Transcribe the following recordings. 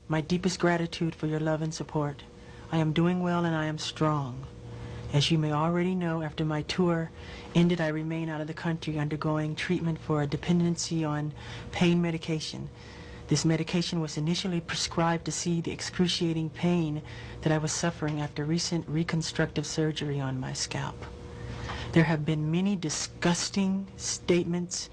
my deepest gratitude for your love and support. I am doing well and I am strong. As you may already know, after my tour ended, I remain out of the country undergoing treatment for a dependency on pain medication. This medication was initially prescribed to see the excruciating pain that I was suffering after recent reconstructive surgery on my scalp. There have been many disgusting statements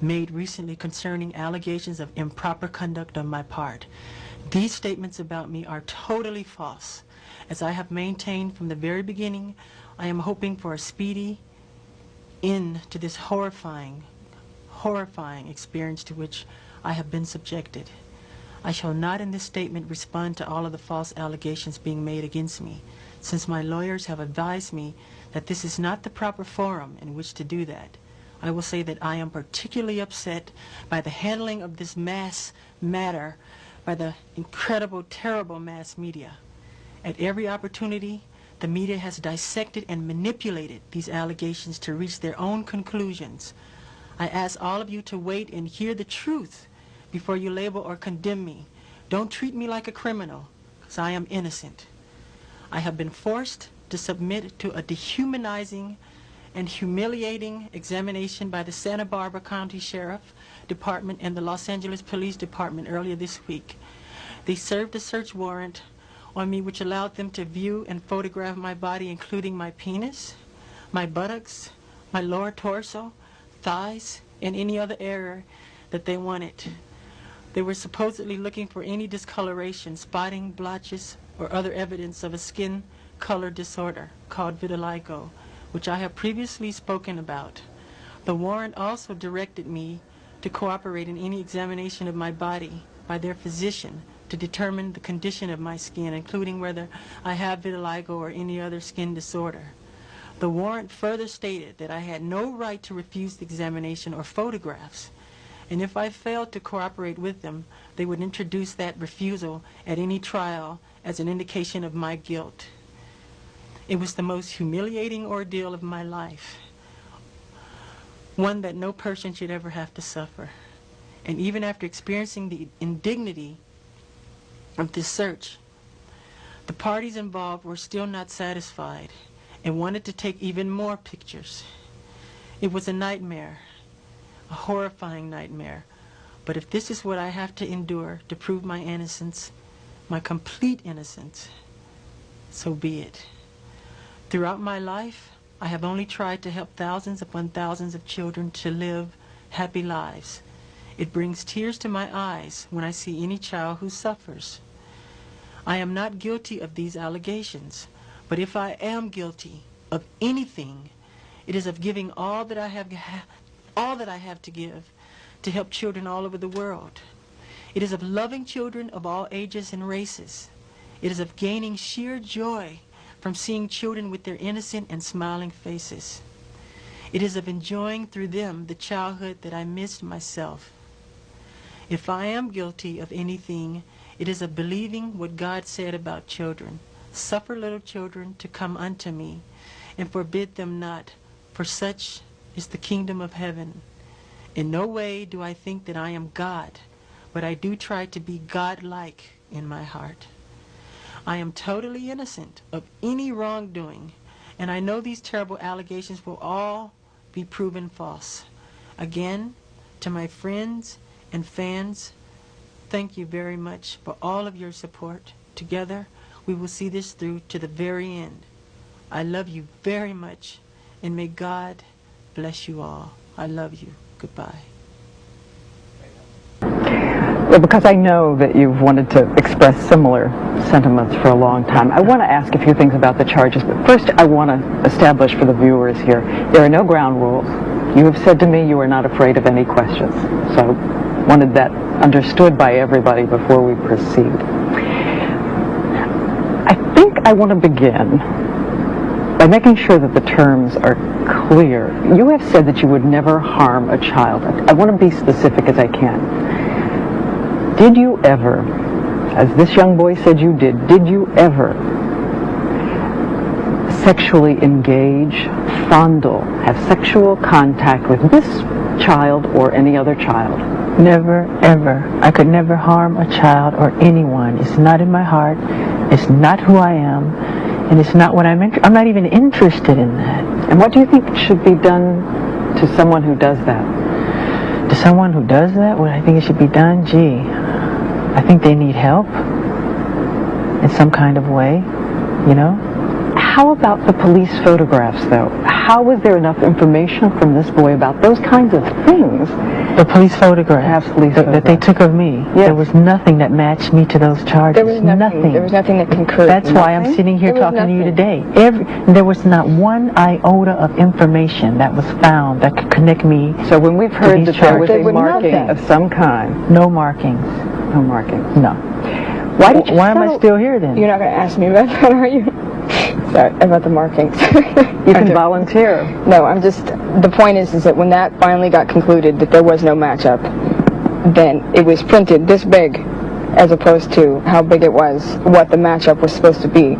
made recently concerning allegations of improper conduct on my part. These statements about me are totally false. As I have maintained from the very beginning, I am hoping for a speedy end to this horrifying experience to which I have been subjected. I shall not in this statement respond to all of the false allegations being made against me, since my lawyers have advised me that this is not the proper forum in which to do that. I will say that I am particularly upset by the handling of this mass matter by the incredible, terrible mass media. At every opportunity, the media has dissected and manipulated these allegations to reach their own conclusions. I ask all of you to wait and hear the truth before you label or condemn me. Don't treat me like a criminal, because I am innocent. I have been forced to submit to a dehumanizing and humiliating examination by the Santa Barbara County Sheriff Department and the Los Angeles Police Department earlier this week. They served a search warrant on me which allowed them to view and photograph my body, including my penis, my buttocks, my lower torso, thighs, and any other area that they wanted. They were supposedly looking for any discoloration, spotting, blotches, or other evidence of a skin color disorder called vitiligo, which I have previously spoken about. The warrant also directed me to cooperate in any examination of my body by their physician to determine the condition of my skin, including whether I have vitiligo or any other skin disorder. The warrant further stated that I had no right to refuse the examination or photographs, and if I failed to cooperate with them, they would introduce that refusal at any trial as an indication of my guilt. It was the most humiliating ordeal of my life, one that no person should ever have to suffer. And even after experiencing the indignity of this search, the parties involved were still not satisfied and wanted to take even more pictures. It was a nightmare, a horrifying nightmare. But if this is what I have to endure to prove my innocence, my complete innocence, so be it. Throughout my life, I have only tried to help thousands upon thousands of children to live happy lives. It brings tears to my eyes when I see any child who suffers. I am not guilty of these allegations, but if I am guilty of anything, it is of giving all that I have to give to help children all over the world. It is of loving children of all ages and races. It is of gaining sheer joy from seeing children with their innocent and smiling faces. It is of enjoying through them the childhood that I missed myself. If I am guilty of anything, it is of believing what God said about children. Suffer little children to come unto me, and forbid them not, for such is the kingdom of heaven. In no way do I think that I am God, but I do try to be God-like in my heart. I am totally innocent of any wrongdoing, and I know these terrible allegations will all be proven false. Again, to my friends and fans, thank you very much for all of your support. Together, we will see this through to the very end. I love you very much, and may God bless you all. I love you. Goodbye. Well, because I know that you've wanted to express similar sentiments for a long time, I want to ask a few things about the charges. But first, I want to establish for the viewers here, there are no ground rules. You have said to me you are not afraid of any questions. So I wanted that understood by everybody before we proceed. I think I want to begin by making sure that the terms are clear. You have said that you would never harm a child. I want to be specific as I can. Did you ever, as this young boy said you did you ever sexually engage, fondle, have sexual contact with this child or any other child? Never, ever. I could never harm a child or anyone. It's not in my heart. It's not who I am. And it's not what I'm not even interested in that. And what do you think should be done to someone who does that? To someone who does that, what I think it should be done, gee, I think they need help in some kind of way, you know? How about the police photographs, though? How was there enough information from this boy about those kinds of things? The police photographs that they took of me, yes. There was nothing that matched me to those charges. There was nothing. There was nothing that concurred. That's why I'm sitting here talking to you today. There was not one iota of information that was found that could connect me. So when we've heard that there was a marking of some kind. No markings. No markings. No. Why am I still here then? You're not going to ask me about that, are you? Sorry, about the markings. You can volunteer. No, the point is that when that finally got concluded that there was no matchup, then it was printed this big as opposed to how big it was, what the matchup was supposed to be.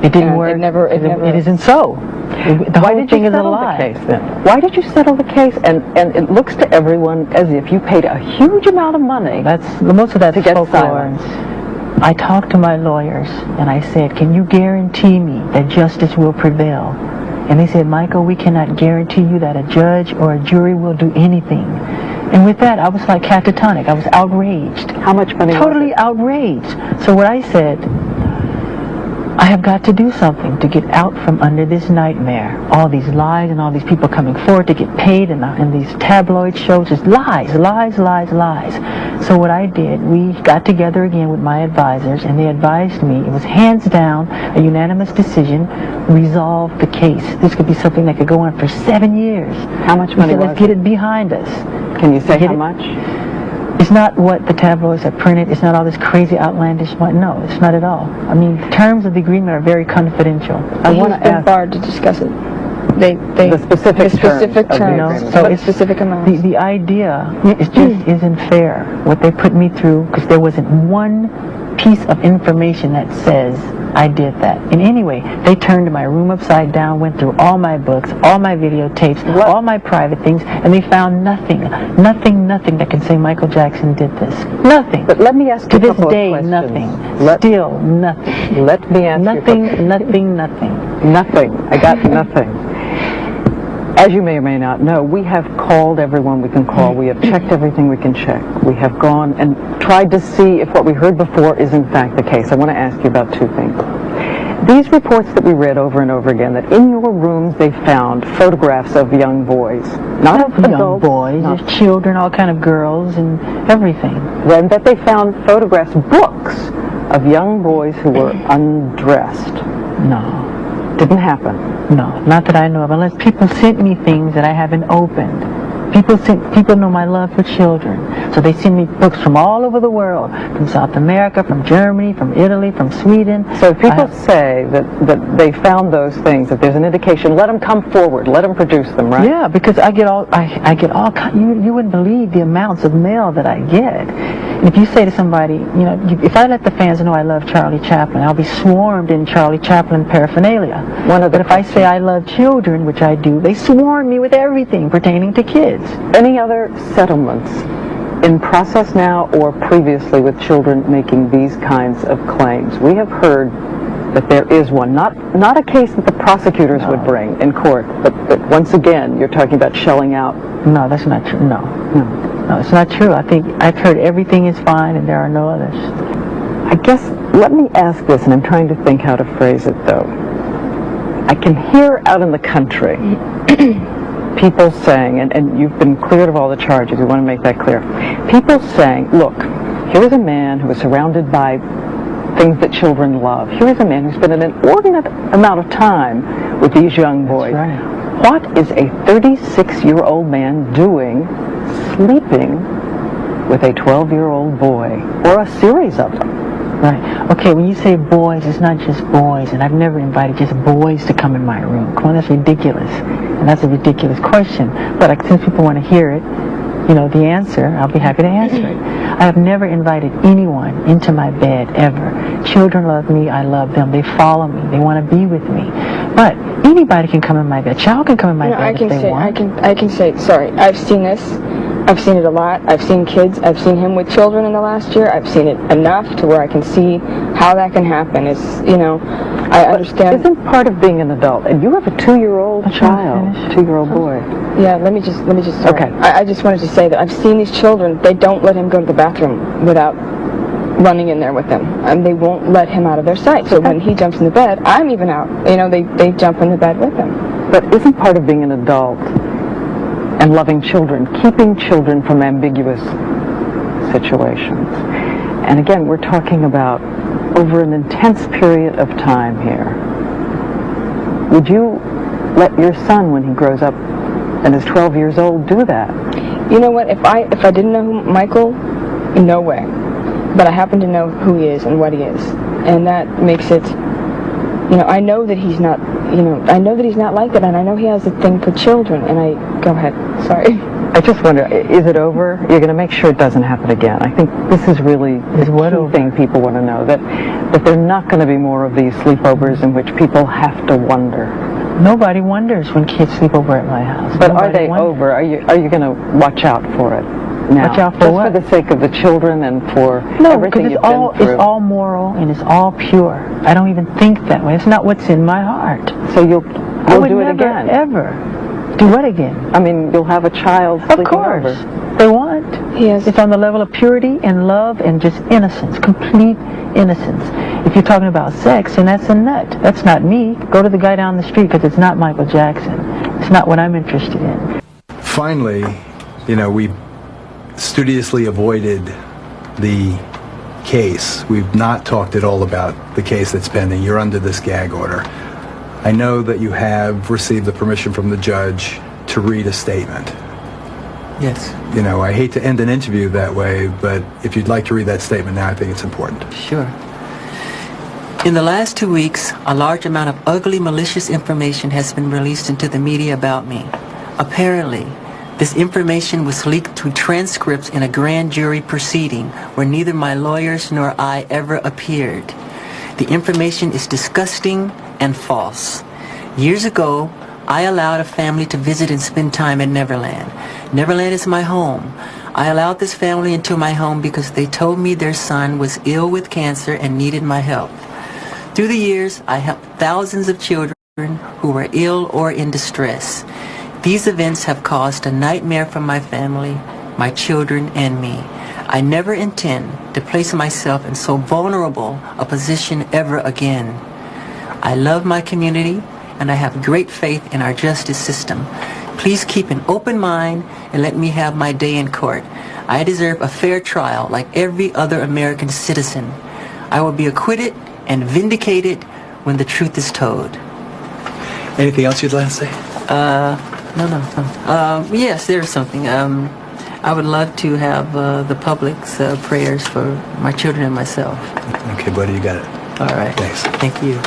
It didn't work. It isn't so. The whole thing is a lie. The case, then? Why did you settle the case? And it looks to everyone as if you paid a huge amount of money. Most of that to get silence. I talked to my lawyers and I said, can you guarantee me that justice will prevail? And they said, Michael, we cannot guarantee you that a judge or a jury will do anything. And with that, I was like catatonic. I was outraged. How much money? Totally outraged. So what I said, I have got to do something to get out from under this nightmare. All these lies and all these people coming forward to get paid in these tabloid shows. Just lies, lies, lies, lies. So what I did, we got together again with my advisors and they advised me, it was hands down, a unanimous decision, resolve the case. This could be something that could go on for 7 years. How much money was it? Let's get it behind us. Can you say how much? It's not what the tabloids have printed. It's not all this crazy outlandish one. No, it's not at all. I mean, terms of the agreement are very confidential. I want to ask barred to discuss it. The specific terms, so it's specific amount. The idea is just isn't fair. What they put me through, because there wasn't one piece of information that says I did that. And anyway, they turned my room upside down, went through all my books, all my videotapes, all my private things, and they found nothing that can say Michael Jackson did this. Nothing. But let me ask you to this day, nothing. Still nothing. Let me ask you nothing. Nothing. I got nothing. As you may or may not know, we have called everyone we can call. We have checked everything we can check. We have gone and tried to see if what we heard before is in fact the case. I want to ask you about two things. These reports that we read over and over again, that in your rooms they found photographs of young boys. Not of adults, young boys, there's children, all kind of girls and everything. And that they found photographs, books, of young boys who were undressed. No. Didn't happen. No, not that I know of, unless people sent me things that I haven't opened. People know my love for children, so they send me books from all over the world, from South America, from Germany, from Italy, from Sweden. So if people say that they found those things, that there's an indication, let them come forward, let them produce them, right? Yeah, because I get all you wouldn't believe the amounts of mail that I get. And if you say to somebody, if I let the fans know I love Charlie Chaplin, I'll be swarmed in Charlie Chaplin paraphernalia. But if I say I love children, which I do, they swarm me with everything pertaining to kids. Any other settlements in process now or previously with children making these kinds of claims? We have heard that there is one, not a case that the prosecutors would bring in court, but once again, you're talking about shelling out. No, that's not true. No, it's not true. I think I've heard everything is fine and there are no others. I guess, let me ask this, and I'm trying to think how to phrase it, though. I can hear out in the country people saying, and you've been cleared of all the charges, we want to make that clear. People saying, look, here is a man who is surrounded by things that children love. Here is a man who spent an inordinate amount of time with these young boys. That's right. What is a 36-year-old man doing sleeping with a 12-year-old boy, or a series of them? Right. Okay, when you say boys, it's not just boys, and I've never invited just boys to come in my room. Come on, that's ridiculous. And that's a ridiculous question. But since people want to hear it, the answer, I'll be happy to answer it. I have never invited anyone into my bed, ever. Children love me, I love them. They follow me, they want to be with me. But anybody can come in my bed. A child can come in my bed if they want. I can say, sorry, I've seen this. I've seen it a lot. I've seen kids. I've seen him with children in the last year. I've seen it enough to where I can see how that can happen. It's, I understand. Isn't part of being an adult, and you have a 2-year-old child, 2-year-old boy. Yeah, let me just sorry. Okay. I just wanted to say that I've seen these children, they don't let him go to the bathroom without running in there with them. And they won't let him out of their sight. So when he jumps in the bed, I'm even out. They jump in the bed with him. But isn't part of being an adult and loving children, keeping children from ambiguous situations? And again, we're talking about over an intense period of time here. Would you let your son, when he grows up and is 12 years old, do that? You know what? If I didn't know who Michael, no way. But I happen to know who he is and what he is, and that makes it. I know that he's not. I know that he's not like that, and I know he has a thing for children. And go ahead. Sorry. I just wonder, is it over? You're going to make sure it doesn't happen again. I think this is really the key thing people want to know, that there are not going to be more of these sleepovers in which people have to wonder. Nobody wonders when kids sleep over at my house. But are they over? Are you going to watch out for it now? Watch out for just what? For the sake of the children and for everything you've been through. It's all moral and it's all pure. I don't even think that way. It's not what's in my heart. So you'll do it again? Ever. Do what again? I mean, you'll have a child sleeping over. Of course. They want. Yes. It's on the level of purity and love and just innocence, complete innocence. If you're talking about sex, then that's a nut. That's not me. Go to the guy down the street, because it's not Michael Jackson. It's not what I'm interested in. Finally, we studiously avoided the case. We've not talked at all about the case that's pending. You're under this gag order. I know that you have received the permission from the judge to read a statement. Yes. I hate to end an interview that way, but if you'd like to read that statement now, I think it's important. Sure. In the last 2 weeks, a large amount of ugly, malicious information has been released into the media about me. Apparently, this information was leaked through transcripts in a grand jury proceeding where neither my lawyers nor I ever appeared. The information is disgusting and false. Years ago, I allowed a family to visit and spend time at Neverland. Neverland is my home. I allowed this family into my home because they told me their son was ill with cancer and needed my help. Through the years, I helped thousands of children who were ill or in distress. These events have caused a nightmare for my family, my children, and me. I never intend to place myself in so vulnerable a position ever again. I love my community, and I have great faith in our justice system. Please keep an open mind and let me have my day in court. I deserve a fair trial like every other American citizen. I will be acquitted and vindicated when the truth is told. Anything else you'd like to say? No. Yes, there's something. I would love to have the public's prayers for my children and myself. Okay, buddy, you got it. All right. Thanks. Thank you.